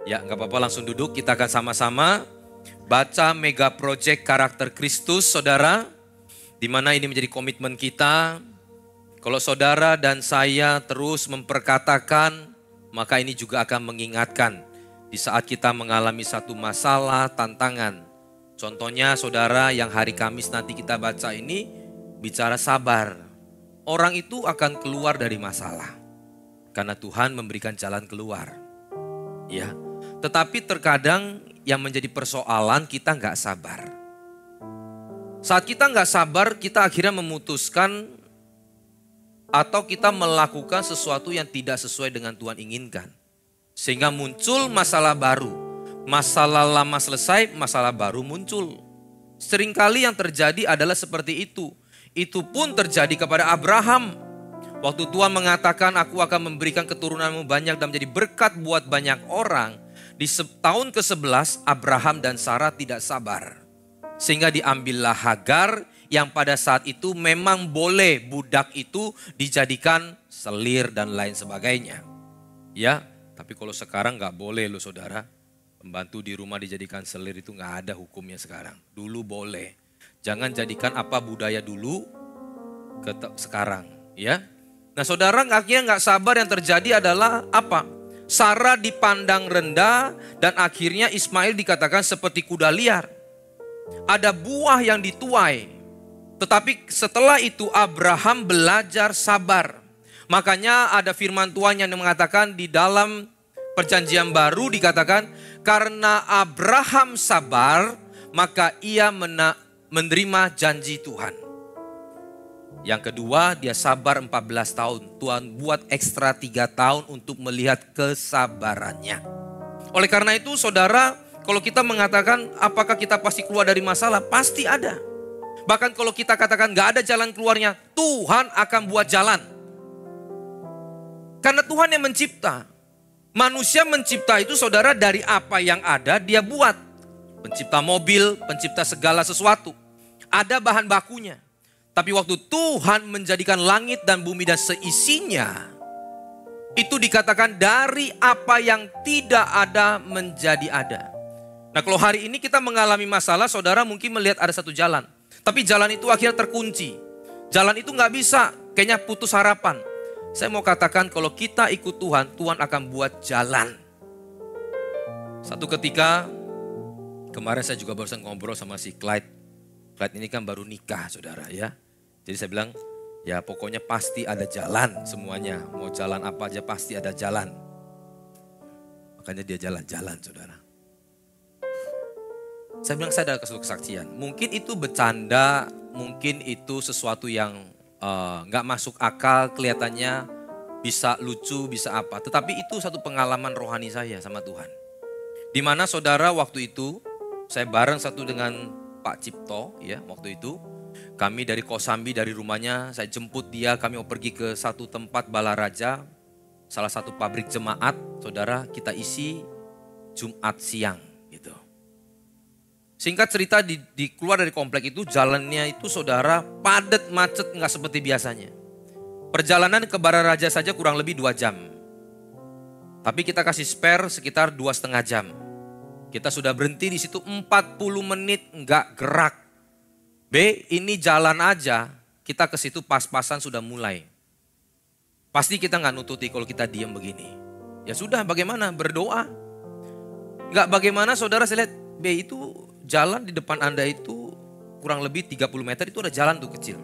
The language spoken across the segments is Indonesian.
Ya, nggak apa-apa, langsung duduk. Kita akan sama-sama baca mega project karakter Kristus, saudara. Di mana ini menjadi komitmen kita. Kalau saudara dan saya terus memperkatakan, maka ini juga akan mengingatkan di saat kita mengalami satu masalah, tantangan. Contohnya saudara yang hari Kamis nanti kita baca ini bicara sabar. Orang itu akan keluar dari masalah karena Tuhan memberikan jalan keluar. Ya, tetapi terkadang yang menjadi persoalan kita nggak sabar. Saat kita nggak sabar, kita akhirnya memutuskan atau kita melakukan sesuatu yang tidak sesuai dengan Tuhan inginkan. Sehingga muncul masalah baru. Masalah lama selesai, masalah baru muncul. Seringkali yang terjadi adalah seperti itu. Itu pun terjadi kepada Abraham. Waktu Tuhan mengatakan, aku akan memberikan keturunanmu banyak dan menjadi berkat buat banyak orang. Di tahun ke-11, Abraham dan Sarah tidak sabar. Sehingga diambillah Hagar yang pada saat itu memang boleh budak itu dijadikan selir dan lain sebagainya. Ya, tapi kalau sekarang nggak boleh loh saudara. Pembantu di rumah dijadikan selir itu nggak ada hukumnya sekarang. Dulu boleh. Jangan jadikan apa budaya dulu ke sekarang. Ya. Nah saudara akhirnya nggak sabar, yang terjadi adalah apa? Sarah dipandang rendah dan akhirnya Ismail dikatakan seperti kuda liar. Ada buah yang dituai. Tetapi setelah itu Abraham belajar sabar. Makanya ada firman Tuhan yang mengatakan di dalam perjanjian baru dikatakan, karena Abraham sabar, maka ia menerima janji Tuhan. Yang kedua, dia sabar 14 tahun. Tuhan buat ekstra 3 tahun untuk melihat kesabarannya. Oleh karena itu saudara, kalau kita mengatakan apakah kita pasti keluar dari masalah, pasti ada. Bahkan kalau kita katakan gak ada jalan keluarnya, Tuhan akan buat jalan. Karena Tuhan yang mencipta. Manusia mencipta itu saudara dari apa yang ada dia buat. Pencipta mobil, pencipta segala sesuatu. Ada bahan bakunya. Tapi waktu Tuhan menjadikan langit dan bumi dan seisinya, itu dikatakan dari apa yang tidak ada menjadi ada. Nah kalau hari ini kita mengalami masalah, saudara mungkin melihat ada satu jalan. Tapi jalan itu akhirnya terkunci. Jalan itu gak bisa, kayaknya putus harapan. Saya mau katakan kalau kita ikut Tuhan, Tuhan akan buat jalan. Satu ketika, kemarin saya juga barusan ngobrol sama si Clyde. Clyde ini kan baru nikah saudara ya. Jadi saya bilang, ya pokoknya pasti ada jalan semuanya. Mau jalan apa aja pasti ada jalan. Makanya dia jalan-jalan saudara. Saya bilang saya ada kesaksian. Mungkin itu bercanda, mungkin itu sesuatu yang gak masuk akal, kelihatannya bisa lucu, bisa apa. Tetapi itu satu pengalaman rohani saya sama Tuhan. Dimana saudara waktu itu, saya bareng satu dengan Pak Cipto ya waktu itu. Kami dari Kosambi, dari rumahnya, saya jemput dia, kami mau pergi ke satu tempat Balaraja. Salah satu pabrik jemaat, saudara kita isi Jumat siang gitu. Singkat cerita di keluar dari komplek itu, jalannya itu saudara padat macet nggak seperti biasanya. Perjalanan ke Balaraja saja kurang lebih 2 jam. Tapi kita kasih spare sekitar 2,5 jam. Kita sudah berhenti di situ 40 menit nggak gerak. B, ini jalan aja, kita ke situ pas-pasan sudah mulai. Pasti kita nggak nututi kalau kita diam begini. Ya sudah, bagaimana? Berdoa. Nggak bagaimana saudara, saya lihat B itu jalan di depan Anda itu kurang lebih 30 meter itu ada jalan tuh kecil.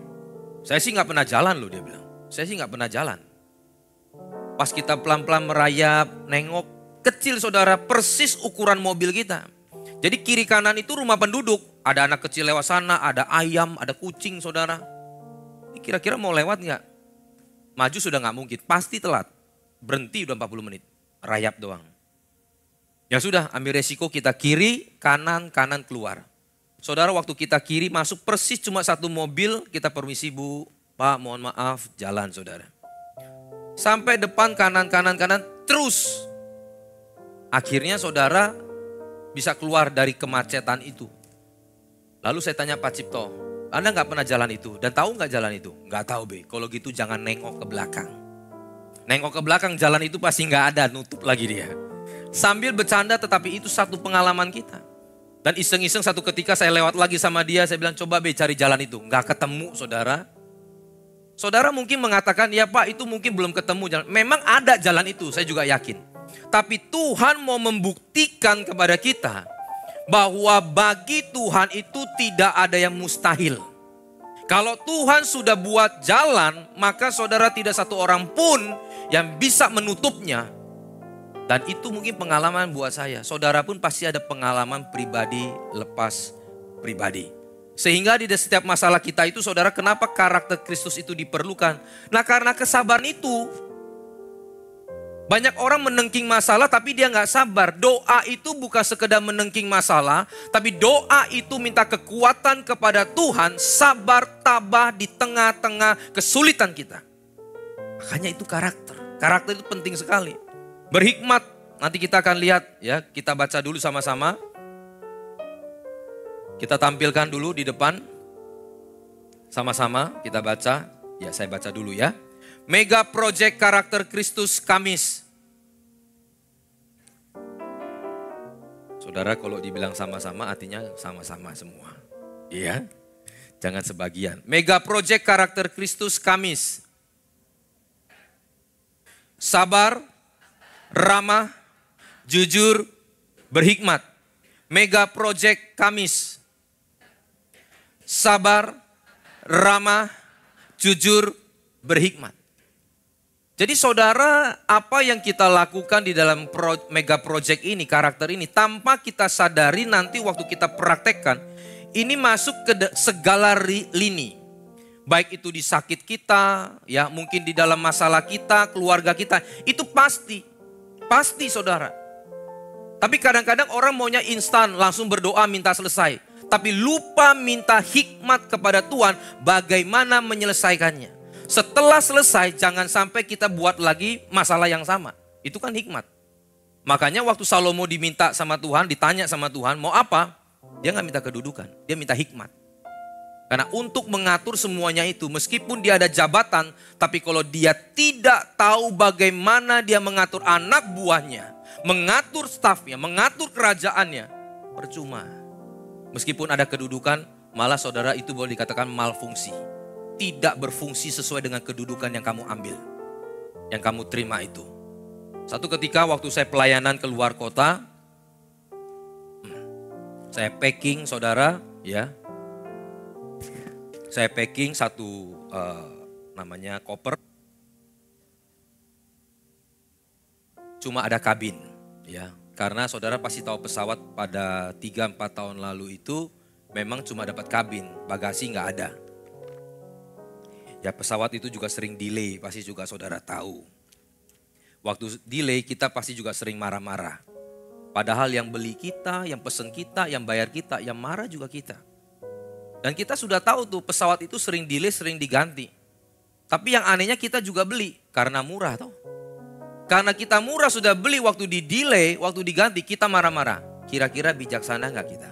Saya sih nggak pernah jalan loh dia bilang. Saya sih nggak pernah jalan. Pas kita pelan-pelan merayap, nengok, kecil saudara, persis ukuran mobil kita. Jadi kiri kanan itu rumah penduduk. Ada anak kecil lewat sana, ada ayam, ada kucing saudara. Ini kira-kira mau lewat nggak? Maju sudah nggak mungkin, pasti telat. Berhenti udah 40 menit, rayap doang. Ya sudah, ambil resiko kita kiri, kanan, kanan keluar. Saudara waktu kita kiri masuk persis cuma satu mobil, kita permisi Bu, Pak mohon maaf, jalan saudara. Sampai depan kanan, kanan, kanan, terus. Akhirnya saudara bisa keluar dari kemacetan itu. Lalu saya tanya Pak Cipto, Anda nggak pernah jalan itu dan tahu nggak jalan itu? Nggak tahu Be, kalau gitu jangan nengok ke belakang. Nengok ke belakang jalan itu pasti nggak ada, nutup lagi dia. Sambil bercanda tetapi itu satu pengalaman kita. Dan iseng-iseng satu ketika saya lewat lagi sama dia, saya bilang coba be cari jalan itu. Nggak ketemu saudara. Saudara mungkin mengatakan ya Pak itu mungkin belum ketemu jalan. Memang ada jalan itu, saya juga yakin. Tapi Tuhan mau membuktikan kepada kita bahwa bagi Tuhan itu tidak ada yang mustahil. Kalau Tuhan sudah buat jalan, maka saudara tidak satu orang pun yang bisa menutupnya. Dan itu mungkin pengalaman buat saya. Saudara pun pasti ada pengalaman pribadi lepas pribadi. Sehingga di setiap masalah kita itu saudara, kenapa karakter Kristus itu diperlukan? Nah karena kesabaran itu. Banyak orang menengking masalah tapi dia gak sabar. Doa itu bukan sekedar menengking masalah. Tapi doa itu minta kekuatan kepada Tuhan. Sabar, tabah di tengah-tengah kesulitan kita. Makanya itu karakter. Karakter itu penting sekali. Berhikmat, nanti kita akan lihat ya, kita baca dulu sama-sama. Kita tampilkan dulu di depan. Sama-sama kita baca. Ya saya baca dulu ya. Mega Project Karakter Kristus Kamis. Saudara kalau dibilang sama-sama artinya sama-sama semua. Iya. Jangan sebagian. Mega Project Karakter Kristus Kamis. Sabar, ramah, jujur, berhikmat. Mega Project Kamis. Sabar, ramah, jujur, berhikmat. Jadi saudara, apa yang kita lakukan di dalam Mega Project ini, karakter ini, tanpa kita sadari nanti waktu kita praktekkan, ini masuk ke segala lini. Baik itu di sakit kita, ya mungkin di dalam masalah kita, keluarga kita, itu pasti saudara. Tapi kadang-kadang orang maunya instan, langsung berdoa minta selesai. Tapi lupa minta hikmat kepada Tuhan bagaimana menyelesaikannya. Setelah selesai jangan sampai kita buat lagi masalah yang sama. Itu kan hikmat. Makanya waktu Salomo diminta sama Tuhan, ditanya sama Tuhan mau apa? Dia gak minta kedudukan, dia minta hikmat. Karena untuk mengatur semuanya itu, meskipun dia ada jabatan, tapi kalau dia tidak tahu bagaimana dia mengatur anak buahnya, mengatur stafnya, mengatur kerajaannya, percuma. Meskipun ada kedudukan, malah saudara itu boleh dikatakan malfungsi. Tidak berfungsi sesuai dengan kedudukan yang kamu ambil, yang kamu terima itu. Satu ketika waktu saya pelayanan ke luar kota, saya packing saudara, ya. Saya packing satu namanya koper. Cuma ada kabin, ya. Karena saudara pasti tahu pesawat pada 3-4 tahun lalu itu memang cuma dapat kabin, bagasi nggak ada. Ya pesawat itu juga sering delay, pasti juga saudara tahu. Waktu delay kita pasti juga sering marah-marah. Padahal yang beli kita, yang pesen kita, yang bayar kita, yang marah juga kita. Dan kita sudah tahu tuh pesawat itu sering delay, sering diganti. Tapi yang anehnya kita juga beli karena murah toh. Karena kita murah sudah beli, waktu di delay, waktu diganti kita marah-marah. Kira-kira bijaksana gak kita?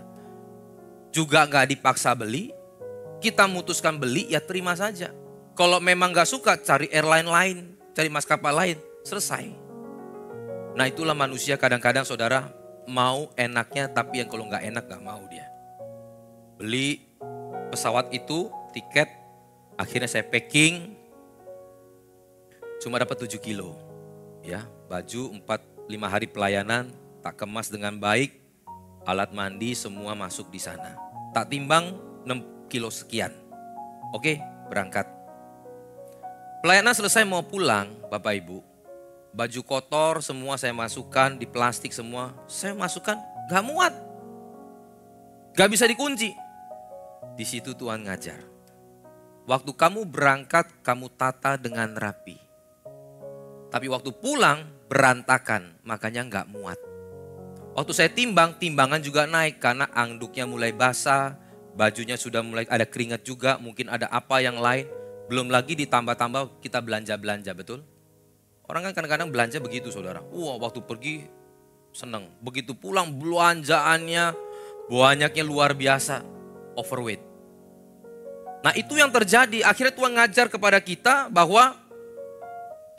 Juga gak dipaksa beli, kita memutuskan beli ya terima saja. Kalau memang gak suka cari airline lain, cari maskapai lain, selesai. Nah itulah manusia kadang-kadang saudara mau enaknya tapi yang kalau gak enak gak mau dia. Beli pesawat itu, tiket, akhirnya saya packing, cuma dapat 7 kilo. Ya, baju 4-5 hari pelayanan, tak kemas dengan baik, alat mandi semua masuk di sana. Tak timbang 6 kilo sekian. Oke, berangkat. Pelayanan selesai mau pulang, Bapak Ibu. Baju kotor semua saya masukkan, di plastik semua. Saya masukkan, gak muat. Gak bisa dikunci. Di situ Tuhan ngajar. Waktu kamu berangkat, kamu tata dengan rapi. Tapi waktu pulang, berantakan, makanya gak muat. Waktu saya timbang, timbangan juga naik karena anduknya mulai basah, bajunya sudah mulai ada keringat juga, mungkin ada apa yang lain. Belum lagi ditambah-tambah kita belanja-belanja, betul? Orang kan kadang-kadang belanja begitu saudara. Wah waktu pergi senang. Begitu pulang belanjaannya banyaknya luar biasa. Overweight. Nah itu yang terjadi. Akhirnya Tuhan ngajar kepada kita bahwa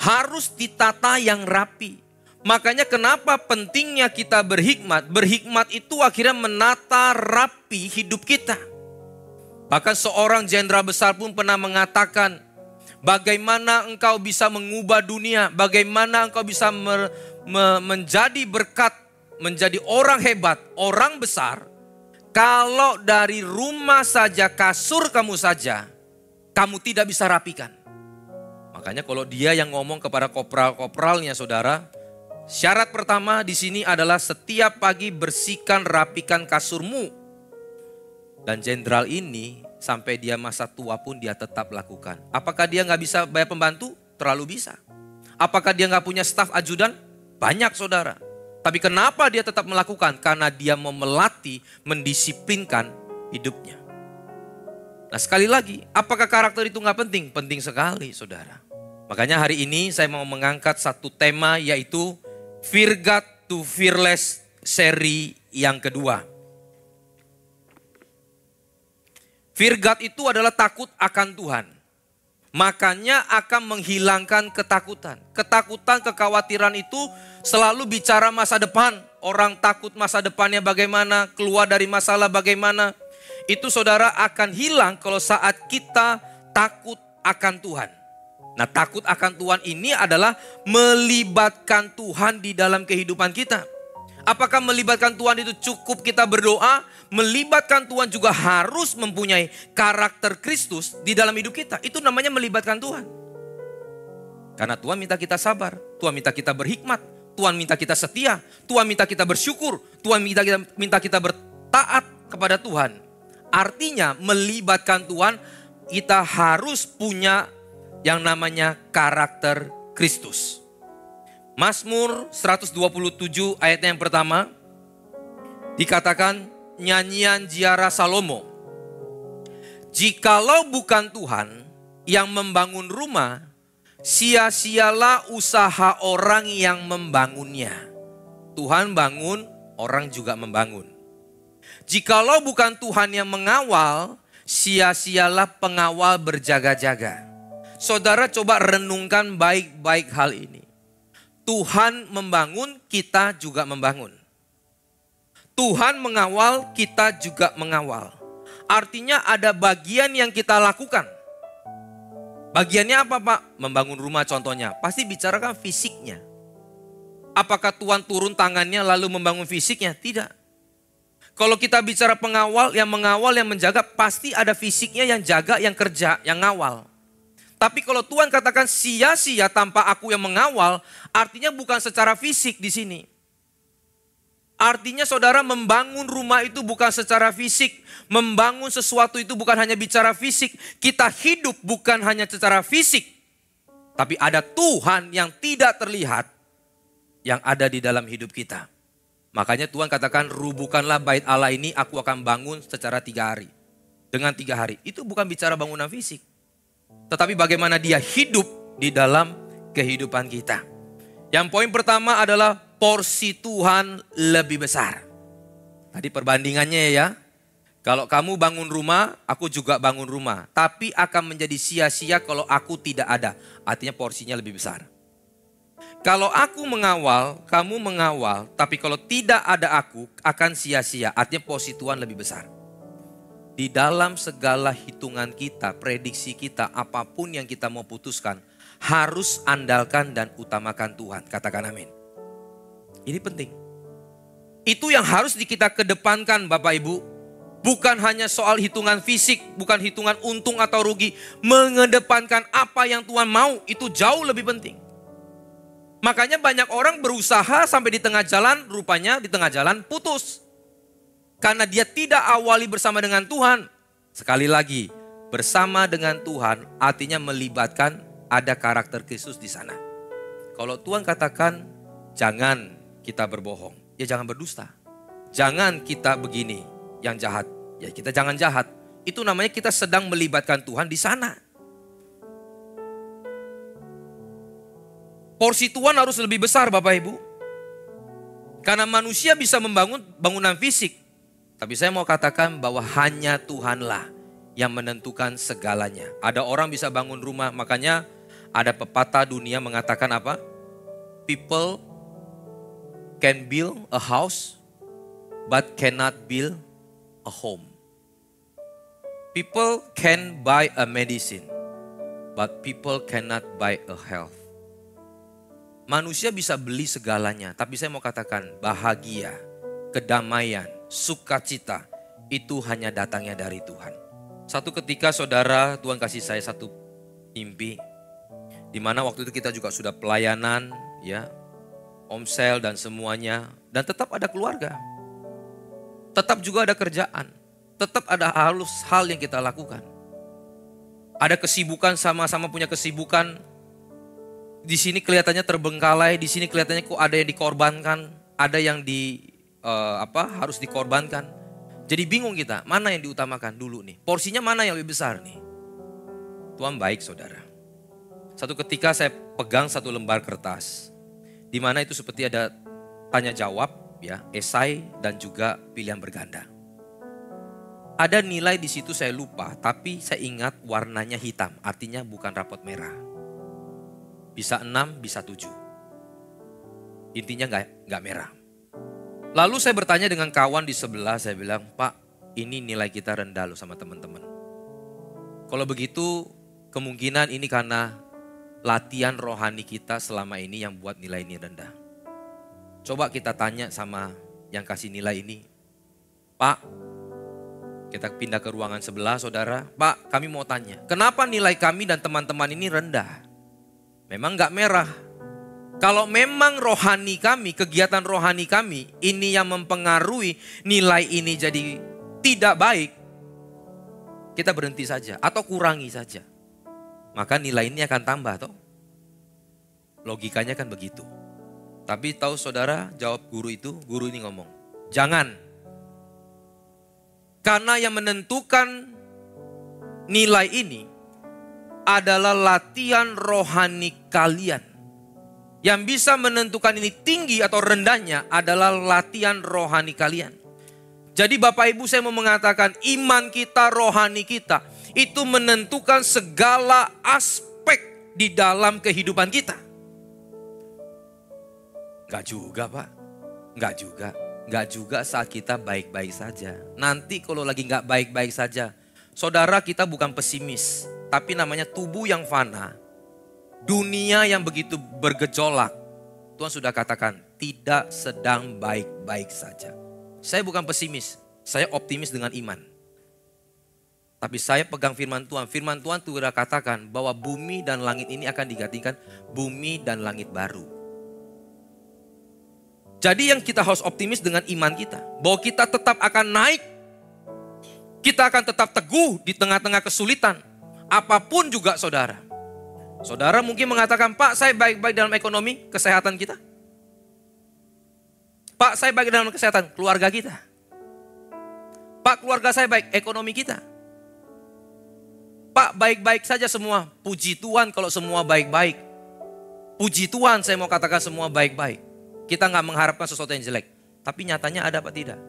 harus ditata yang rapi. Makanya kenapa pentingnya kita berhikmat. Berhikmat itu akhirnya menata rapi hidup kita. Bahkan seorang jenderal besar pun pernah mengatakan, bagaimana engkau bisa mengubah dunia, bagaimana engkau bisa menjadi berkat, menjadi orang hebat, orang besar, kalau dari rumah saja, kasur kamu saja, kamu tidak bisa rapikan. Makanya kalau dia yang ngomong kepada kopral-kopralnya, saudara, syarat pertama di sini adalah setiap pagi bersihkan, rapikan kasurmu. Dan jenderal ini sampai dia masa tua pun dia tetap lakukan. Apakah dia nggak bisa bayar pembantu? Terlalu bisa. Apakah dia nggak punya staf ajudan? Banyak, saudara. Tapi kenapa dia tetap melakukan? Karena dia mau melatih, mendisiplinkan hidupnya. Nah, sekali lagi, apakah karakter itu nggak penting? Penting sekali, saudara. Makanya hari ini saya mau mengangkat satu tema, yaitu Fear God to Fearless seri yang kedua. Fear God itu adalah takut akan Tuhan. Makanya akan menghilangkan ketakutan. Ketakutan, kekhawatiran itu selalu bicara masa depan. Orang takut masa depannya bagaimana, keluar dari masalah bagaimana. Itu saudara akan hilang kalau saat kita takut akan Tuhan. Nah, takut akan Tuhan ini adalah melibatkan Tuhan di dalam kehidupan kita. Apakah melibatkan Tuhan itu cukup kita berdoa? Melibatkan Tuhan juga harus mempunyai karakter Kristus di dalam hidup kita. Itu namanya melibatkan Tuhan. Karena Tuhan minta kita sabar, Tuhan minta kita berhikmat, Tuhan minta kita setia, Tuhan minta kita bersyukur, Tuhan minta kita bertaat kepada Tuhan. Artinya melibatkan Tuhan, kita harus punya yang namanya karakter Kristus. Mazmur 127 ayatnya yang pertama dikatakan, nyanyian Ziarah Salomo. Jikalau bukan Tuhan yang membangun rumah, sia-sialah usaha orang yang membangunnya. Tuhan bangun, orang juga membangun. Jikalau bukan Tuhan yang mengawal, sia-sialah pengawal berjaga-jaga. Saudara coba renungkan baik-baik hal ini. Tuhan membangun, kita juga membangun. Tuhan mengawal, kita juga mengawal. Artinya ada bagian yang kita lakukan. Bagiannya apa, Pak? Membangun rumah contohnya. Pasti bicarakan fisiknya. Apakah Tuhan turun tangannya lalu membangun fisiknya? Tidak. Kalau kita bicara pengawal, yang mengawal, yang menjaga, pasti ada fisiknya yang jaga, yang kerja, yang ngawal. Tapi kalau Tuhan katakan sia-sia tanpa aku yang mengawal, artinya bukan secara fisik di sini. Artinya saudara, membangun rumah itu bukan secara fisik. Membangun sesuatu itu bukan hanya bicara fisik. Kita hidup bukan hanya secara fisik. Tapi ada Tuhan yang tidak terlihat yang ada di dalam hidup kita. Makanya Tuhan katakan, rubuhkanlah bait Allah ini, aku akan bangun secara 3 hari. Dengan 3 hari. Itu bukan bicara bangunan fisik. Tetapi bagaimana dia hidup di dalam kehidupan kita. Yang poin pertama adalah porsi Tuhan lebih besar. Tadi perbandingannya ya. Kalau kamu bangun rumah, aku juga bangun rumah. Tapi akan menjadi sia-sia kalau aku tidak ada. Artinya porsinya lebih besar. Kalau aku mengawal, kamu mengawal. Tapi kalau tidak ada aku, akan sia-sia. Artinya porsi Tuhan lebih besar. Di dalam segala hitungan kita, prediksi kita, apapun yang kita mau putuskan, harus andalkan dan utamakan Tuhan. Katakan amin. Ini penting. Itu yang harus kita kedepankan Bapak Ibu. Bukan hanya soal hitungan fisik, bukan hitungan untung atau rugi. Mengedepankan apa yang Tuhan mau, itu jauh lebih penting. Makanya banyak orang berusaha sampai di tengah jalan, rupanya di tengah jalan putus. Karena dia tidak awali bersama dengan Tuhan. Sekali lagi, bersama dengan Tuhan artinya melibatkan ada karakter Kristus di sana. Kalau Tuhan katakan, jangan kita berbohong, ya jangan berdusta. Jangan kita begini, yang jahat, ya kita jangan jahat. Itu namanya kita sedang melibatkan Tuhan di sana. Porsi Tuhan harus lebih besar Bapak Ibu. Karena manusia bisa membangun bangunan fisik. Tapi saya mau katakan bahwa hanya Tuhanlah yang menentukan segalanya. Ada orang bisa bangun rumah, makanya ada pepatah dunia mengatakan apa? People can build a house but cannot build a home. People can buy a medicine but people cannot buy a health. Manusia bisa beli segalanya, tapi saya mau katakan bahagia, kedamaian, sukacita itu hanya datangnya dari Tuhan. Satu ketika saudara, Tuhan kasih saya satu mimpi, di mana waktu itu kita juga sudah pelayanan, ya, omsel dan semuanya, dan tetap ada keluarga, tetap juga ada kerjaan, tetap ada hal yang kita lakukan. Ada kesibukan, sama-sama punya kesibukan. Di sini kelihatannya terbengkalai, di sini kelihatannya kok ada yang dikorbankan, ada yang harus dikorbankan. Jadi bingung kita, mana yang diutamakan dulu nih? Porsinya mana yang lebih besar nih? Tuhan baik saudara. Satu ketika saya pegang satu lembar kertas, di mana itu seperti ada tanya jawab, ya, esai dan juga pilihan berganda. Ada nilai di situ saya lupa, tapi saya ingat warnanya hitam, artinya bukan rapot merah. Bisa 6, bisa 7. Intinya nggak merah. Lalu saya bertanya dengan kawan di sebelah, saya bilang, Pak, ini nilai kita rendah loh sama teman-teman. Kalau begitu, kemungkinan ini karena latihan rohani kita selama ini yang buat nilai ini rendah. Coba kita tanya sama yang kasih nilai ini. Pak, kita pindah ke ruangan sebelah saudara. Pak, kami mau tanya, kenapa nilai kami dan teman-teman ini rendah? Memang gak merah. Kalau memang rohani kami, kegiatan rohani kami, ini yang mempengaruhi nilai ini jadi tidak baik, kita berhenti saja atau kurangi saja. Maka nilai ini akan tambah toh. Logikanya kan begitu. Tapi tahu saudara, jawab guru ini ngomong, jangan. Karena yang menentukan nilai ini adalah latihan rohani kalian. Yang bisa menentukan ini tinggi atau rendahnya adalah latihan rohani kalian. Jadi Bapak Ibu, saya mau mengatakan iman kita, rohani kita itu menentukan segala aspek di dalam kehidupan kita. Enggak juga Pak, enggak juga saat kita baik-baik saja. Nanti kalau lagi enggak baik-baik saja, saudara, kita bukan pesimis, tapi namanya tubuh yang fana, dunia yang begitu bergejolak. Tuhan sudah katakan tidak sedang baik-baik saja. Saya bukan pesimis, saya optimis dengan iman. Tapi saya pegang firman Tuhan. Firman Tuhan sudah katakan bahwa bumi dan langit ini akan digantikan bumi dan langit baru. Jadi yang kita harus optimis dengan iman kita, bahwa kita tetap akan naik. Kita akan tetap teguh di tengah-tengah kesulitan. Apapun juga saudara. Saudara mungkin mengatakan, Pak, saya baik-baik dalam ekonomi, kesehatan kita. Pak, saya baik dalam kesehatan, keluarga kita. Pak, keluarga saya baik, ekonomi kita. Pak, baik-baik saja semua. Puji Tuhan kalau semua baik-baik. Puji Tuhan saya mau katakan semua baik-baik. Kita nggak mengharapkan sesuatu yang jelek. Tapi nyatanya ada apa tidak?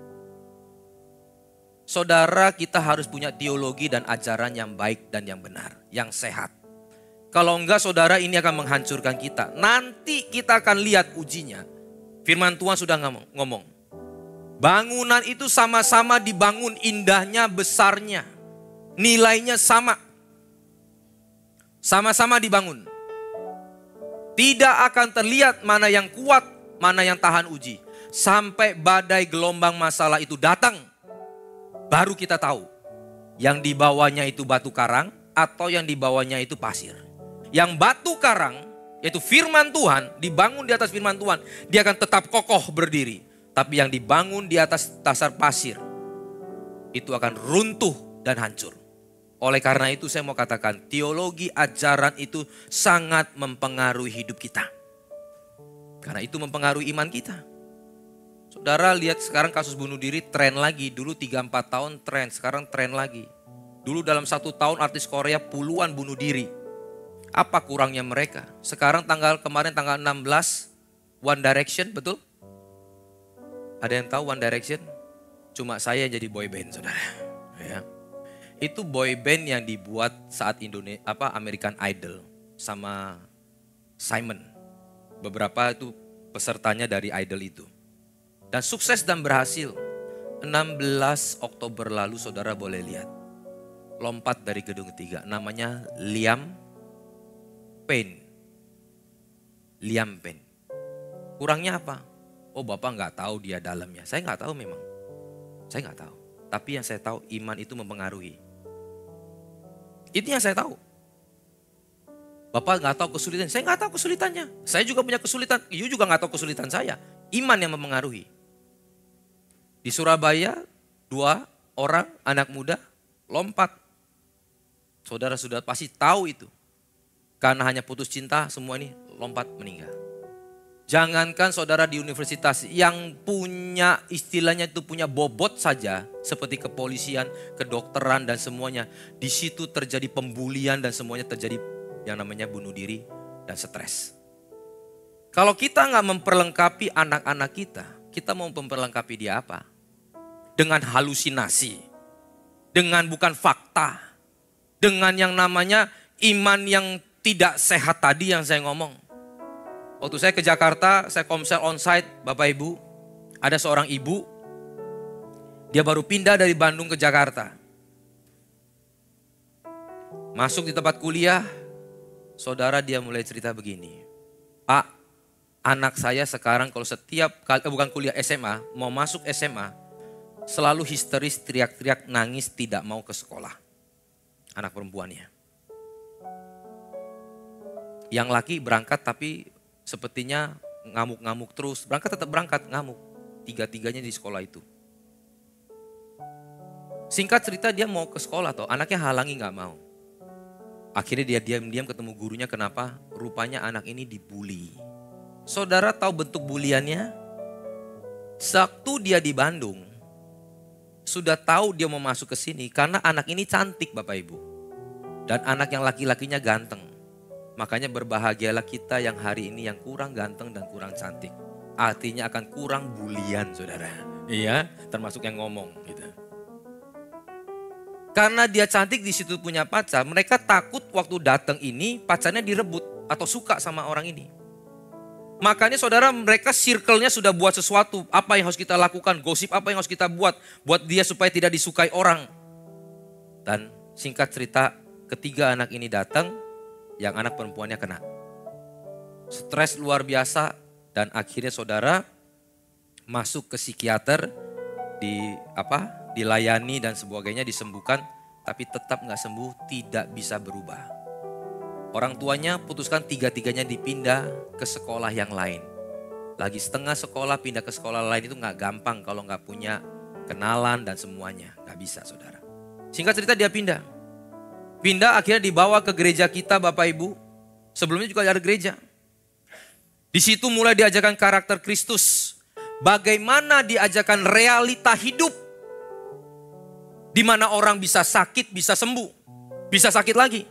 Saudara, kita harus punya teologi dan ajaran yang baik dan yang benar. Yang sehat. Kalau enggak saudara, ini akan menghancurkan kita. Nanti kita akan lihat ujinya. Firman Tuhan sudah ngomong. Bangunan itu sama-sama dibangun, indahnya, besarnya. Nilainya sama. Sama-sama dibangun. Tidak akan terlihat mana yang kuat, mana yang tahan uji. Sampai badai gelombang masalah itu datang. Baru kita tahu. Yang dibawanya itu batu karang atau yang dibawanya itu pasir. Yang batu karang, yaitu firman Tuhan, dibangun di atas firman Tuhan, dia akan tetap kokoh berdiri. Tapi yang dibangun di atas dasar pasir, itu akan runtuh dan hancur. Oleh karena itu saya mau katakan, teologi ajaran itu sangat mempengaruhi hidup kita. Karena itu mempengaruhi iman kita. Saudara lihat sekarang kasus bunuh diri tren lagi. Dulu 3-4 tahun tren, sekarang tren lagi. Dulu dalam 1 tahun artis Korea puluhan bunuh diri. Apa kurangnya mereka? Sekarang kemarin tanggal 16, One Direction, betul? Ada yang tahu One Direction? Cuma saya yang jadi boy band, saudara. Ya. Itu boy band yang dibuat saat American Idol sama Simon. Beberapa itu pesertanya dari Idol itu. Dan sukses dan berhasil. 16 Oktober lalu saudara boleh lihat. Lompat dari gedung ketiga. Namanya Liam Payne. Liam Payne. Kurangnya apa? Oh Bapak nggak tahu dia dalamnya. Saya nggak tahu memang. Saya nggak tahu. Tapi yang saya tahu iman itu mempengaruhi. Itu yang saya tahu. Bapak nggak tahu kesulitan. Saya nggak tahu kesulitannya. Saya juga punya kesulitan. You juga nggak tahu kesulitan saya. Iman yang mempengaruhi. Di Surabaya 2 orang anak muda lompat. Saudara sudah pasti tahu itu. Karena hanya putus cinta semua ini lompat meninggal. Jangankan saudara di universitas yang punya istilahnya itu punya bobot saja. Seperti kepolisian, kedokteran dan semuanya. Di situ terjadi pembulian dan semuanya terjadi yang namanya bunuh diri dan stres. Kalau kita nggak memperlengkapi anak-anak kita mau memperlengkapi dia apa? Dengan halusinasi. Dengan bukan fakta. Dengan yang namanya iman yang tidak sehat tadi yang saya ngomong. Waktu saya ke Jakarta, saya komsel onsite, Bapak Ibu. Ada seorang ibu, dia baru pindah dari Bandung ke Jakarta. Masuk di tempat kuliah, saudara dia mulai cerita begini. Pak, anak saya sekarang kalau setiap kali, bukan kuliah SMA, mau masuk SMA, selalu histeris, teriak-teriak, nangis, tidak mau ke sekolah. Anak perempuannya. Yang laki berangkat tapi sepertinya ngamuk-ngamuk terus. Berangkat tetap berangkat, ngamuk. Tiga-tiganya di sekolah itu. Singkat cerita dia mau ke sekolah toh, anaknya halangi gak mau. Akhirnya dia diam-diam ketemu gurunya, kenapa? Rupanya anak ini dibully. Saudara tahu bentuk buliannya? Waktu dia di Bandung, sudah tahu dia mau masuk ke sini karena anak ini cantik Bapak Ibu. Dan anak yang laki-lakinya ganteng. Makanya berbahagialah kita yang hari ini yang kurang ganteng dan kurang cantik. Artinya akan kurang bulian saudara. Iya, termasuk yang ngomong gitu. Karena dia cantik di situ punya pacar, mereka takut waktu datang ini pacarnya direbut atau suka sama orang ini. Makanya saudara mereka circle-nya sudah buat sesuatu. Apa yang harus kita lakukan, gosip apa yang harus kita buat. Buat dia supaya tidak disukai orang. Dan singkat cerita ketiga anak ini datang. Yang anak perempuannya kena. Stres luar biasa dan akhirnya saudara masuk ke psikiater, dilayani dan sebagainya, disembuhkan, tapi tetap nggak sembuh, tidak bisa berubah. Orang tuanya putuskan tiga-tiganya dipindah ke sekolah yang lain. Lagi setengah sekolah pindah ke sekolah lain itu nggak gampang kalau nggak punya kenalan dan semuanya, nggak bisa saudara. Singkat cerita dia pindah. Pindah akhirnya dibawa ke gereja kita Bapak Ibu. Sebelumnya juga ada gereja. Di situ mulai diajarkan karakter Kristus. Bagaimana diajarkan realita hidup. Di mana orang bisa sakit, bisa sembuh. Bisa sakit lagi.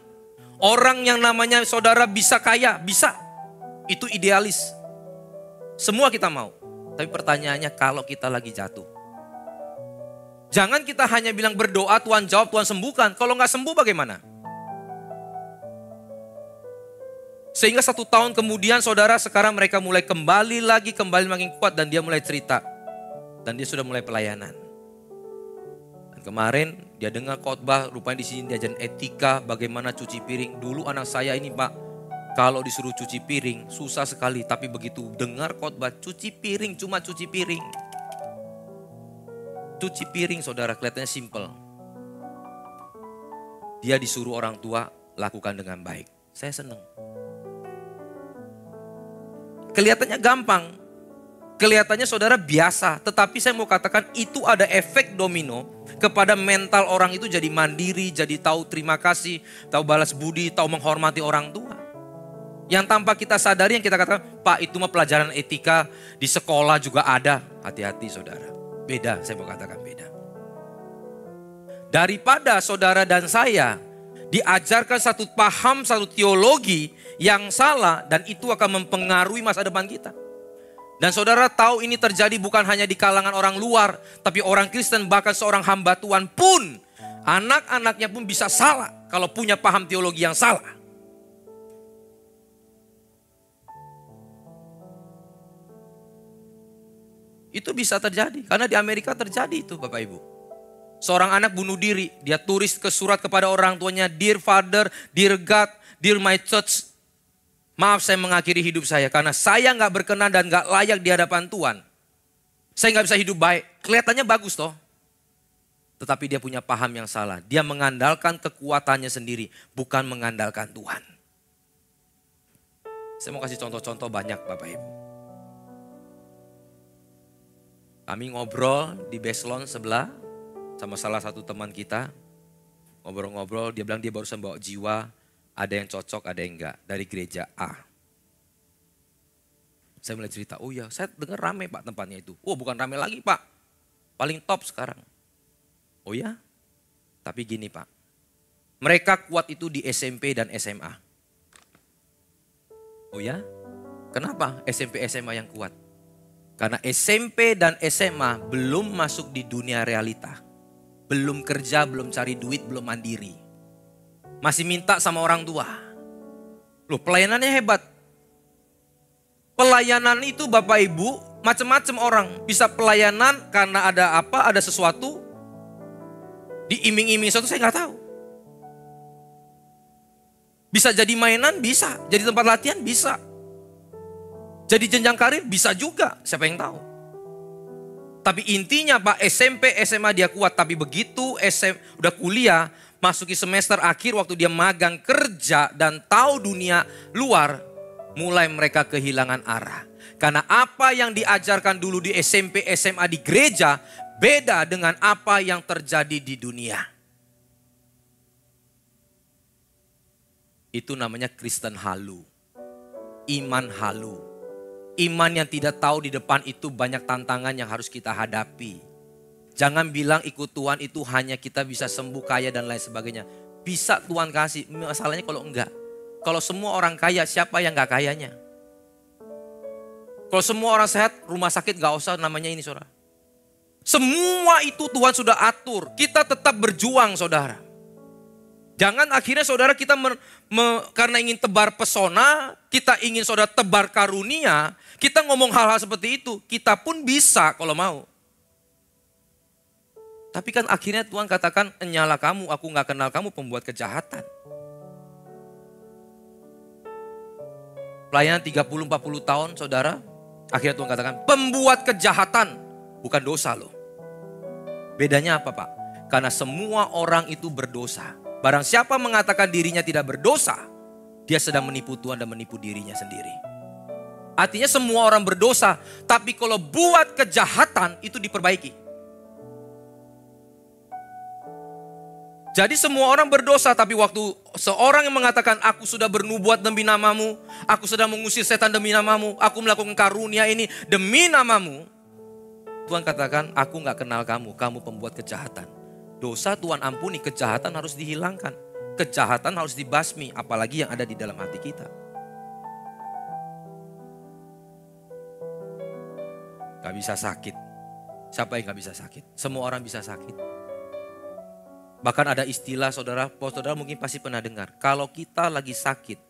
Orang yang namanya saudara bisa kaya, bisa. Itu idealis. Semua kita mau. Tapi pertanyaannya kalau kita lagi jatuh. Jangan kita hanya bilang berdoa, Tuhan jawab, Tuhan sembuhkan. Kalau nggak sembuh bagaimana? Sehingga 1 tahun kemudian saudara sekarang mereka mulai kembali makin kuat. Dan dia mulai cerita. Dan dia sudah mulai pelayanan. Dan kemarin dia dengar khotbah, rupanya di sini diajarin etika, bagaimana cuci piring. Dulu anak saya ini Pak, kalau disuruh cuci piring susah sekali. Tapi begitu dengar khotbah, cuci piring, cuma cuci piring. Cuci piring saudara kelihatannya simple. Dia disuruh orang tua lakukan dengan baik. Saya senang. Kelihatannya gampang. Kelihatannya saudara biasa. Tetapi saya mau katakan itu ada efek domino kepada mental orang itu jadi mandiri, jadi tahu terima kasih, tahu balas budi, tahu menghormati orang tua. Yang tanpa kita sadari yang kita katakan, Pak itu mah pelajaran etika di sekolah juga ada. Hati-hati saudara. Beda, saya mau katakan beda. Daripada saudara dan saya diajarkan satu paham, satu teologi yang salah dan itu akan mempengaruhi masa depan kita. Dan saudara tahu ini terjadi bukan hanya di kalangan orang luar, tapi orang Kristen bahkan seorang hamba Tuhan pun, anak-anaknya pun bisa salah kalau punya paham teologi yang salah. Itu bisa terjadi. Karena di Amerika terjadi itu Bapak Ibu. Seorang anak bunuh diri. Dia tulis ke surat kepada orang tuanya. Dear Father, Dear God, Dear my church. Maaf saya mengakhiri hidup saya. Karena saya gak berkenan dan gak layak di hadapan Tuhan. Saya gak bisa hidup baik. Kelihatannya bagus toh. Tetapi dia punya paham yang salah. Dia mengandalkan kekuatannya sendiri. Bukan mengandalkan Tuhan. Saya mau kasih contoh-contoh banyak Bapak Ibu. Kami ngobrol di Beslon sebelah sama salah satu teman kita. Ngobrol-ngobrol, dia bilang dia barusan bawa jiwa. Ada yang cocok, ada yang enggak. Dari gereja A. Saya mulai cerita, oh ya saya dengar rame Pak tempatnya itu. Oh bukan rame lagi Pak, paling top sekarang. Oh ya, tapi gini Pak. Mereka kuat itu di SMP dan SMA. Oh ya, kenapa SMP SMA yang kuat? Karena SMP dan SMA belum masuk di dunia realita. Belum kerja, belum cari duit, belum mandiri. Masih minta sama orang tua. Loh pelayanannya hebat. Pelayanan itu Bapak Ibu macam-macam orang. Bisa pelayanan karena ada apa, ada sesuatu. Diiming-iming sesuatu saya nggak tahu. Bisa jadi mainan, bisa. Jadi tempat latihan, bisa. Jadi jenjang karir bisa juga, siapa yang tahu. Tapi intinya Pak, SMP, SMA dia kuat. Tapi begitu udah kuliah, masuki semester akhir waktu dia magang kerja dan tahu dunia luar, mulai mereka kehilangan arah. Karena apa yang diajarkan dulu di SMP, SMA di gereja, beda dengan apa yang terjadi di dunia. Itu namanya Kristen halu. Iman halu. Iman yang tidak tahu di depan itu banyak tantangan yang harus kita hadapi. Jangan bilang ikut Tuhan itu hanya kita bisa sembuh, kaya dan lain sebagainya. Bisa Tuhan kasih, masalahnya kalau enggak. Kalau semua orang kaya, siapa yang enggak kayanya? Kalau semua orang sehat, rumah sakit enggak usah namanya ini saudara. Semua itu Tuhan sudah atur, kita tetap berjuang saudara. Jangan akhirnya saudara kita karena ingin tebar pesona, kita ingin saudara tebar karunia, kita ngomong hal-hal seperti itu, kita pun bisa kalau mau. Tapi kan akhirnya Tuhan katakan, nyala kamu, aku gak kenal kamu pembuat kejahatan. Pelayanan 30-40 tahun saudara, akhirnya Tuhan katakan, pembuat kejahatan, bukan dosa loh. Bedanya apa Pak? Karena semua orang itu berdosa. Barang siapa mengatakan dirinya tidak berdosa, dia sedang menipu Tuhan dan menipu dirinya sendiri. Artinya semua orang berdosa, tapi kalau buat kejahatan itu diperbaiki. Jadi semua orang berdosa, tapi waktu seorang yang mengatakan aku sudah bernubuat demi namamu, aku sudah mengusir setan demi namamu, aku melakukan karunia ini demi namamu. Tuhan katakan aku gak kenal kamu, kamu pembuat kejahatan. Dosa Tuhan ampuni, kejahatan harus dihilangkan. Kejahatan harus dibasmi, apalagi yang ada di dalam hati kita. Gak bisa sakit. Siapa yang gak bisa sakit? Semua orang bisa sakit. Bahkan ada istilah saudara mungkin pasti pernah dengar. Kalau kita lagi sakit,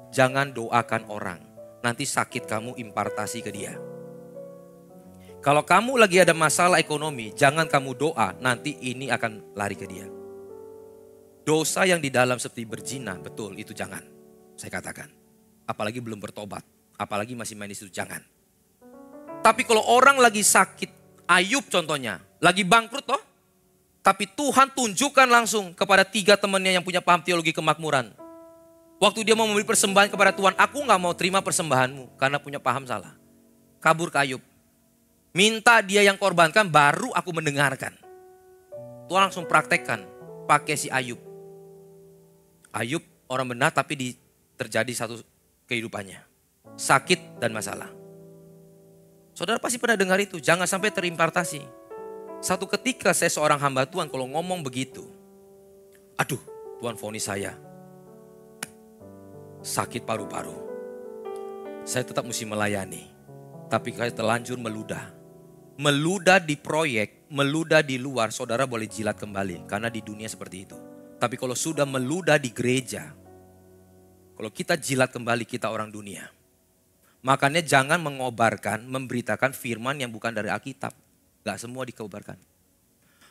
jangan doakan orang. Nanti sakit kamu impartasi ke dia. Kalau kamu lagi ada masalah ekonomi, jangan kamu doa, nanti ini akan lari ke dia. Dosa yang di dalam seperti berzina, betul itu jangan. Saya katakan. Apalagi belum bertobat, apalagi masih main di situ, jangan. Tapi kalau orang lagi sakit, Ayub contohnya, lagi bangkrut toh. Tapi Tuhan tunjukkan langsung kepada 3 temannya yang punya paham teologi kemakmuran. Waktu dia mau memberi persembahan kepada Tuhan, aku gak mau terima persembahanmu karena punya paham salah. Kabur ke Ayub. Minta dia yang korbankan, baru aku mendengarkan. Tuhan langsung praktekkan, pakai si Ayub. Ayub orang benar tapi terjadi satu kehidupannya. Sakit dan masalah. Saudara pasti pernah dengar itu, jangan sampai terimpartasi. Satu ketika saya seorang hamba Tuhan kalau ngomong begitu. Aduh, Tuhan vonis saya. Sakit paru-paru. Saya tetap mesti melayani. Tapi saya terlanjur meludah. Meludah di proyek, meludah di luar, saudara boleh jilat kembali. Karena di dunia seperti itu. Tapi kalau sudah meludah di gereja, kalau kita jilat kembali, kita orang dunia. Makanya jangan mengobarkan, memberitakan firman yang bukan dari Alkitab. Gak semua dikobarkan.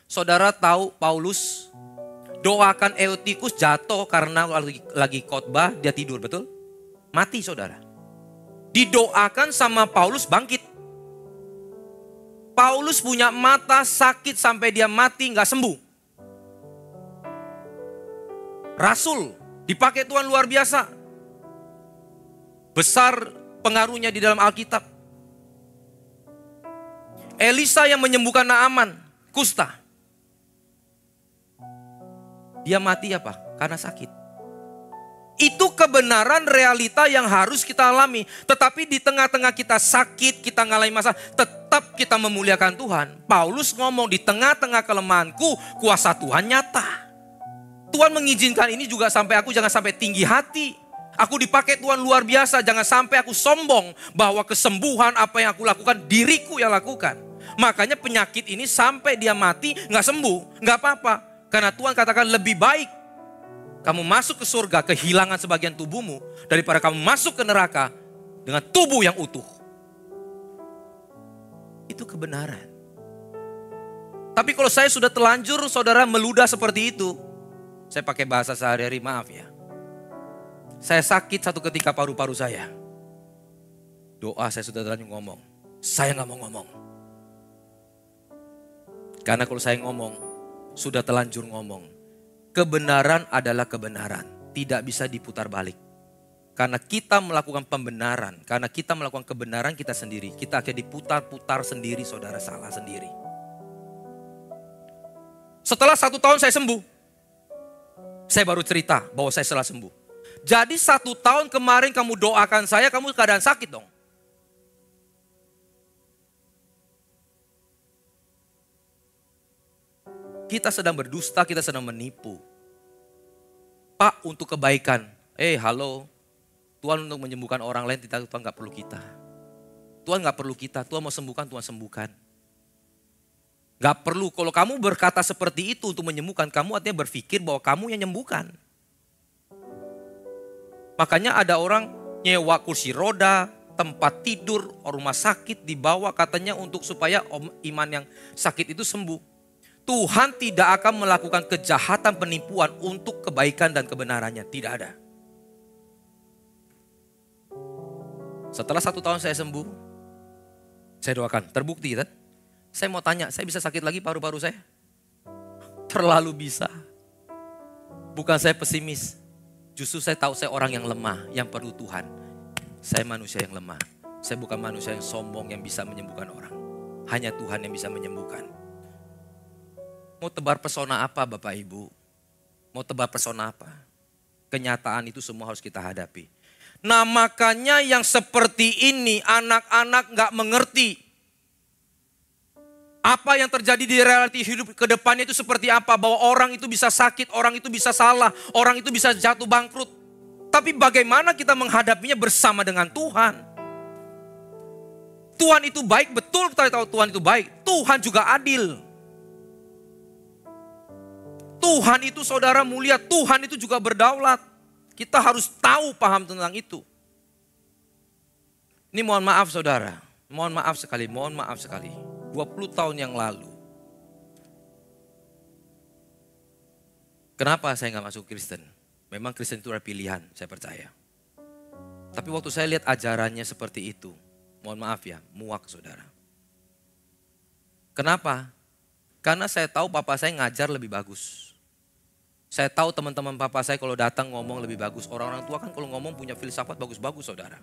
Saudara tahu Paulus doakan Eutikus jatuh karena lagi khotbah dia tidur, betul? Mati saudara. Didoakan sama Paulus bangkit. Paulus punya mata sakit sampai dia mati gak sembuh. Rasul dipakai Tuhan luar biasa. Besar pengaruhnya di dalam Alkitab. Elisa yang menyembuhkan Naaman, kusta. Dia mati apa? Karena sakit. Itu kebenaran realita yang harus kita alami. Tetapi di tengah-tengah kita sakit, kita ngalamin masalah, tetap kita memuliakan Tuhan. Paulus ngomong di tengah-tengah kelemahanku, kuasa Tuhan nyata. Tuhan mengizinkan ini juga sampai aku jangan sampai tinggi hati. Aku dipakai Tuhan luar biasa, jangan sampai aku sombong bahwa kesembuhan apa yang aku lakukan, diriku yang lakukan. Makanya penyakit ini sampai dia mati gak sembuh, gak apa-apa. Karena Tuhan katakan lebih baik kamu masuk ke surga kehilangan sebagian tubuhmu daripada kamu masuk ke neraka dengan tubuh yang utuh. Itu kebenaran. Tapi kalau saya sudah telanjur saudara meludah seperti itu, saya pakai bahasa sehari-hari, maaf ya. Saya sakit satu ketika paru-paru saya. Doa saya sudah terlanjur ngomong. Saya gak mau ngomong. Karena kalau saya ngomong, sudah telanjur ngomong. Kebenaran adalah kebenaran. Tidak bisa diputar balik. Karena kita melakukan pembenaran. Karena kita melakukan kebenaran kita sendiri. Kita akan diputar-putar sendiri, saudara salah sendiri. Setelah 1 tahun saya sembuh. Saya baru cerita bahwa saya setelah sembuh. Jadi 1 tahun kemarin kamu doakan saya, kamu keadaan sakit dong. Kita sedang berdusta, kita sedang menipu. Pak, untuk kebaikan. Halo. Tuhan untuk menyembuhkan orang lain, Tuhan gak perlu kita. Tuhan gak perlu kita, Tuhan mau sembuhkan, Tuhan sembuhkan. Gak perlu, kalau kamu berkata seperti itu untuk menyembuhkan, kamu artinya berpikir bahwa kamu yang menyembuhkan. Makanya ada orang nyewa kursi roda, tempat tidur, rumah sakit dibawa katanya untuk supaya iman yang sakit itu sembuh. Tuhan tidak akan melakukan kejahatan penipuan untuk kebaikan dan kebenarannya. Tidak ada. Setelah 1 tahun saya sembuh, saya doakan, terbukti kan? Saya mau tanya, saya bisa sakit lagi paru-paru saya? Terlalu bisa. Bukan saya pesimis. Justru saya tahu saya orang yang lemah, yang perlu Tuhan. Saya manusia yang lemah. Saya bukan manusia yang sombong yang bisa menyembuhkan orang. Hanya Tuhan yang bisa menyembuhkan. Mau tebar pesona apa Bapak Ibu? Mau tebar pesona apa? Kenyataan itu semua harus kita hadapi. Nah makanya yang seperti ini anak-anak gak mengerti. Apa yang terjadi di realiti hidup ke depannya itu seperti apa. Bahwa orang itu bisa sakit, orang itu bisa salah, orang itu bisa jatuh bangkrut. Tapi bagaimana kita menghadapinya bersama dengan Tuhan. Tuhan itu baik, betul kita tahu Tuhan itu baik. Tuhan juga adil. Tuhan itu saudara mulia, Tuhan itu juga berdaulat. Kita harus tahu, paham tentang itu. Ini mohon maaf saudara, mohon maaf sekali. 20 tahun yang lalu. Kenapa saya gak masuk Kristen? Memang Kristen itu adalah pilihan, saya percaya. Tapi waktu saya lihat ajarannya seperti itu, mohon maaf ya, muak saudara. Kenapa? Karena saya tahu papa saya ngajar lebih bagus. Saya tahu teman-teman papa saya kalau datang ngomong lebih bagus. Orang-orang tua kan kalau ngomong punya filsafat bagus-bagus saudara.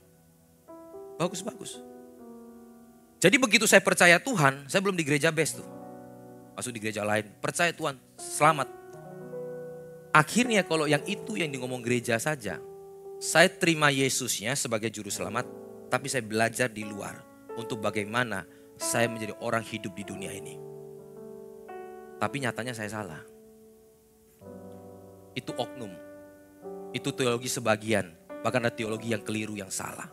Bagus-bagus. Jadi begitu saya percaya Tuhan, saya belum di gereja best tuh. Masuk di gereja lain, percaya Tuhan, selamat. Akhirnya kalau yang itu yang di ngomong gereja saja, saya terima Yesusnya sebagai juru selamat, tapi saya belajar di luar untuk bagaimana saya menjadi orang hidup di dunia ini. Tapi nyatanya saya salah. Itu oknum, itu teologi sebagian, bahkan ada teologi yang keliru, yang salah.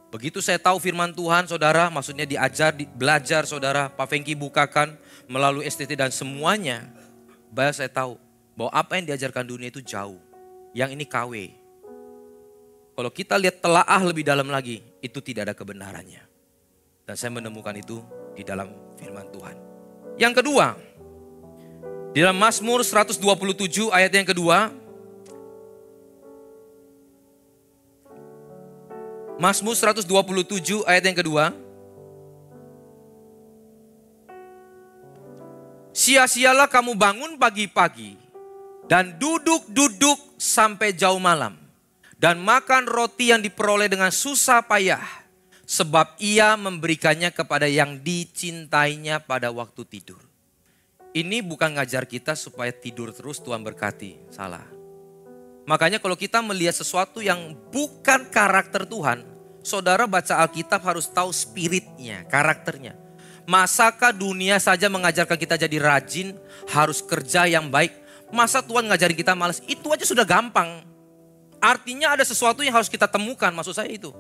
Begitu saya tahu firman Tuhan saudara, maksudnya diajar, belajar saudara, Pak Fengki bukakan melalui STT dan semuanya. Bahwa saya tahu bahwa apa yang diajarkan dunia itu jauh. Yang ini KW. Kalau kita lihat telaah lebih dalam lagi, itu tidak ada kebenarannya. Dan saya menemukan itu di dalam firman Tuhan. Yang kedua, di dalam Mazmur 127 ayat yang kedua. Mazmur 127 ayat yang kedua. Sia-sialah kamu bangun pagi-pagi dan duduk-duduk sampai jauh malam. Dan makan roti yang diperoleh dengan susah payah. Sebab ia memberikannya kepada yang dicintainya pada waktu tidur. Ini bukan ngajar kita supaya tidur terus Tuhan berkati. Salah. Makanya kalau kita melihat sesuatu yang bukan karakter Tuhan. Saudara baca Alkitab harus tahu spiritnya, karakternya. Masakah dunia saja mengajarkan kita jadi rajin, harus kerja yang baik. Masa Tuhan ngajarin kita malas? Itu aja sudah gampang. Artinya ada sesuatu yang harus kita temukan, maksud saya itu.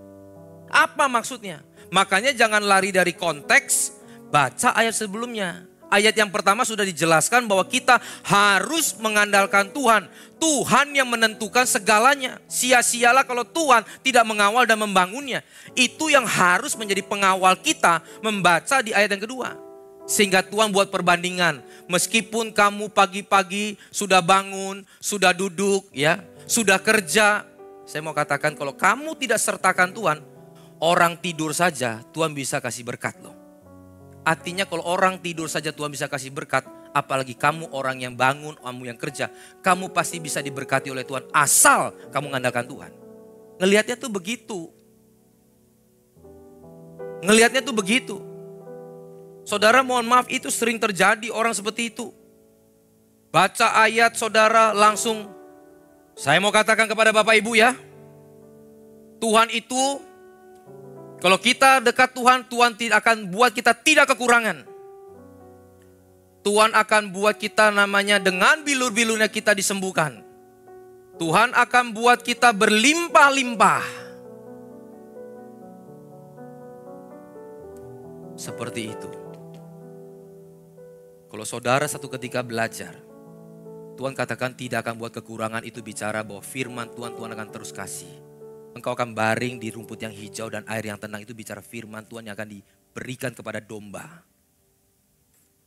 Apa maksudnya? Makanya jangan lari dari konteks, baca ayat sebelumnya. Ayat yang pertama sudah dijelaskan bahwa kita harus mengandalkan Tuhan. Tuhan yang menentukan segalanya. Sia-sialah kalau Tuhan tidak mengawal dan membangunnya. Itu yang harus menjadi pengawal kita membaca di ayat yang kedua. Sehingga Tuhan buat perbandingan. Meskipun kamu pagi-pagi sudah bangun, sudah duduk, ya, sudah kerja. Saya mau katakan kalau kamu tidak sertakan Tuhan, orang tidur saja Tuhan bisa kasih berkat loh. Artinya kalau orang tidur saja Tuhan bisa kasih berkat, apalagi kamu orang yang bangun, kamu yang kerja, kamu pasti bisa diberkati oleh Tuhan asal kamu mengandalkan Tuhan. Ngelihatnya tuh begitu. Ngelihatnya tuh begitu. Saudara mohon maaf itu sering terjadi orang seperti itu. Baca ayat saudara langsung, saya mau katakan kepada Bapak Ibu ya. Tuhan itu, kalau kita dekat Tuhan, Tuhan tidak akan buat kita tidak kekurangan. Tuhan akan buat kita namanya dengan bilur-bilurnya kita disembuhkan. Tuhan akan buat kita berlimpah-limpah. Seperti itu. Kalau saudara satu ketika belajar, Tuhan katakan tidak akan buat kekurangan, itu bicara bahwa firman Tuhan akan terus kasih. Engkau akan baring di rumput yang hijau dan air yang tenang, itu bicara firman Tuhan yang akan diberikan kepada domba.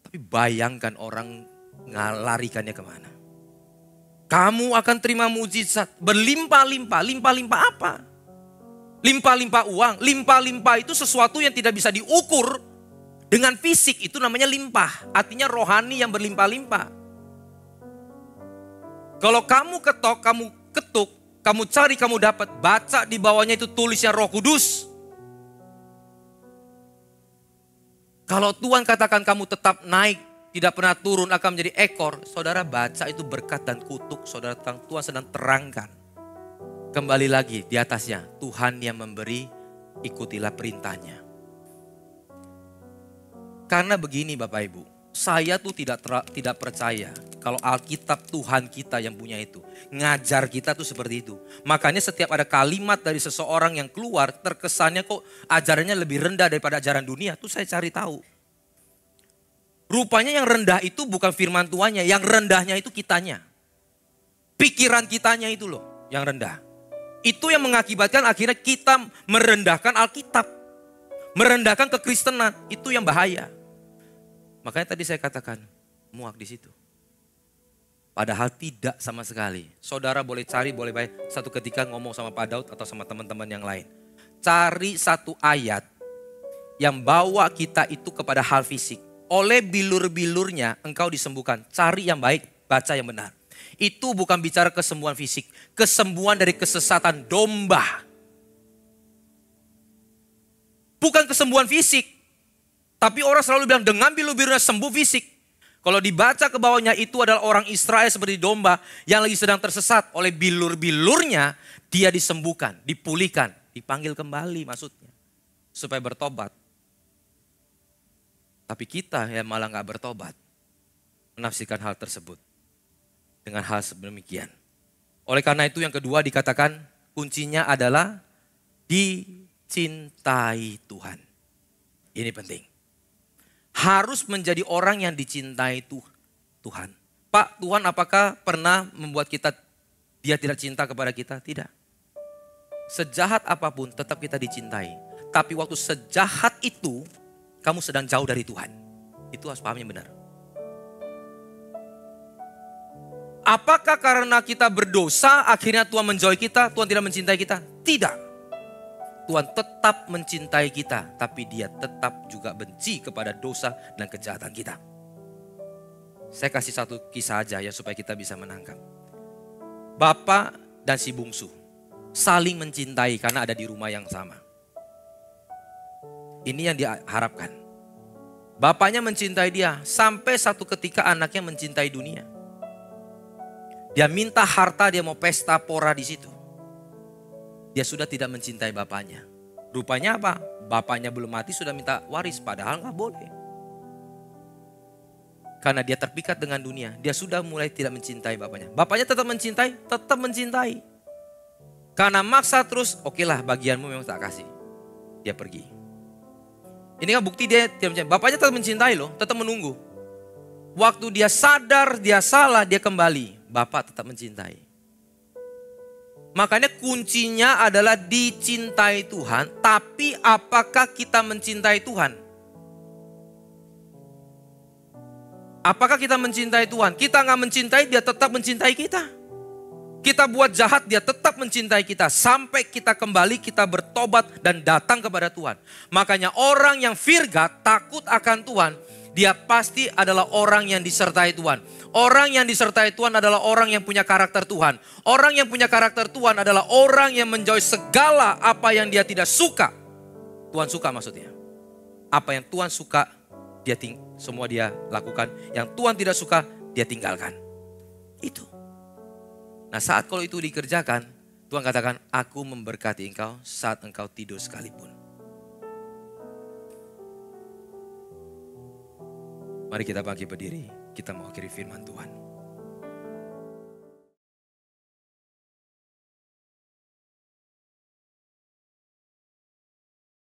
Tapi bayangkan orang ngalarikannya kemana. Kamu akan terima mujizat berlimpah-limpah. Limpah-limpah apa? Limpah-limpah uang. Limpah-limpah itu sesuatu yang tidak bisa diukur dengan fisik, itu namanya limpah. Artinya rohani yang berlimpah-limpah. Kalau kamu ketok, kamu ketuk, kamu cari, kamu dapat. Baca di bawahnya itu tulisnya Roh Kudus. Kalau Tuhan katakan kamu tetap naik, tidak pernah turun, akan menjadi ekor. Saudara baca itu berkat dan kutuk. Saudara Tuhan sedang terangkan. Kembali lagi di atasnya, Tuhan yang memberi, ikutilah perintahnya. Karena begini Bapak Ibu, saya tuh tidak percaya kalau Alkitab Tuhan kita yang punya itu. Ngajar kita tuh seperti itu. Makanya setiap ada kalimat dari seseorang yang keluar, terkesannya kok ajarannya lebih rendah daripada ajaran dunia. Tuh saya cari tahu. Rupanya yang rendah itu bukan firman Tuhannya, yang rendahnya itu kitanya. Pikiran kitanya itu loh yang rendah. Itu yang mengakibatkan akhirnya kita merendahkan Alkitab. Merendahkan kekristenan, itu yang bahaya. Makanya tadi saya katakan, muak di situ. Padahal tidak sama sekali. Saudara boleh cari, boleh baik. Satu ketika ngomong sama Pak Daud atau sama teman-teman yang lain. Cari satu ayat yang bawa kita itu kepada hal fisik. Oleh bilur-bilurnya engkau disembuhkan. Cari yang baik, baca yang benar. Itu bukan bicara kesembuhan fisik. Kesembuhan dari kesesatan domba. Bukan kesembuhan fisik. Tapi orang selalu bilang dengan bilur-bilurnya sembuh fisik. Kalau dibaca ke bawahnya itu adalah orang Israel seperti domba yang lagi sedang tersesat. Oleh bilur-bilurnya dia disembuhkan, dipulihkan, dipanggil kembali maksudnya. Supaya bertobat. Tapi kita yang malah gak bertobat. Menafsirkan hal tersebut. Dengan hal sedemikian. Oleh karena itu yang kedua dikatakan kuncinya adalah dicintai Tuhan. Ini penting. Harus menjadi orang yang dicintai Tuhan. Pak, Tuhan apakah pernah membuat dia tidak cinta kepada kita? Tidak. Sejahat apapun tetap kita dicintai. Tapi waktu sejahat itu, kamu sedang jauh dari Tuhan. Itu harus pahamnya benar. Apakah karena kita berdosa akhirnya Tuhan menjauhi kita, Tuhan tidak mencintai kita? Tidak. Tuhan tetap mencintai kita, tapi Dia tetap juga benci kepada dosa dan kejahatan kita. Saya kasih satu kisah aja ya supaya kita bisa menangkap. Bapak dan si bungsu saling mencintai karena ada di rumah yang sama. Ini yang diharapkan. Bapaknya mencintai dia sampai satu ketika anaknya mencintai dunia. Dia minta harta, dia mau pesta pora di situ. Dia sudah tidak mencintai bapaknya. Rupanya apa? Bapaknya belum mati sudah minta waris, padahal nggak boleh. Karena dia terpikat dengan dunia, dia sudah mulai tidak mencintai bapaknya. Bapaknya tetap mencintai. Karena maksa terus, okelah bagianmu memang tak kasih. Dia pergi. Ini kan bukti dia tidak mencintai. Bapaknya tetap mencintai loh, tetap menunggu. Waktu dia sadar, dia salah, dia kembali. Bapak tetap mencintai. Makanya kuncinya adalah dicintai Tuhan. Tapi apakah kita mencintai Tuhan? Apakah kita mencintai Tuhan? Kita nggak mencintai, dia tetap mencintai kita. Kita buat jahat, dia tetap mencintai kita. Sampai kita kembali, kita bertobat dan datang kepada Tuhan. Makanya orang yang firgat, takut akan Tuhan, dia pasti adalah orang yang disertai Tuhan. Orang yang disertai Tuhan adalah orang yang punya karakter Tuhan. Orang yang punya karakter Tuhan adalah orang yang menjauhi segala apa yang dia tidak suka. Tuhan suka maksudnya. Apa yang Tuhan suka, semua dia lakukan. Yang Tuhan tidak suka, dia tinggalkan. Itu. Nah saat kalau itu dikerjakan, Tuhan katakan, aku memberkati engkau saat engkau tidur sekalipun. Mari kita bangkit berdiri, kita mau akhiri firman Tuhan.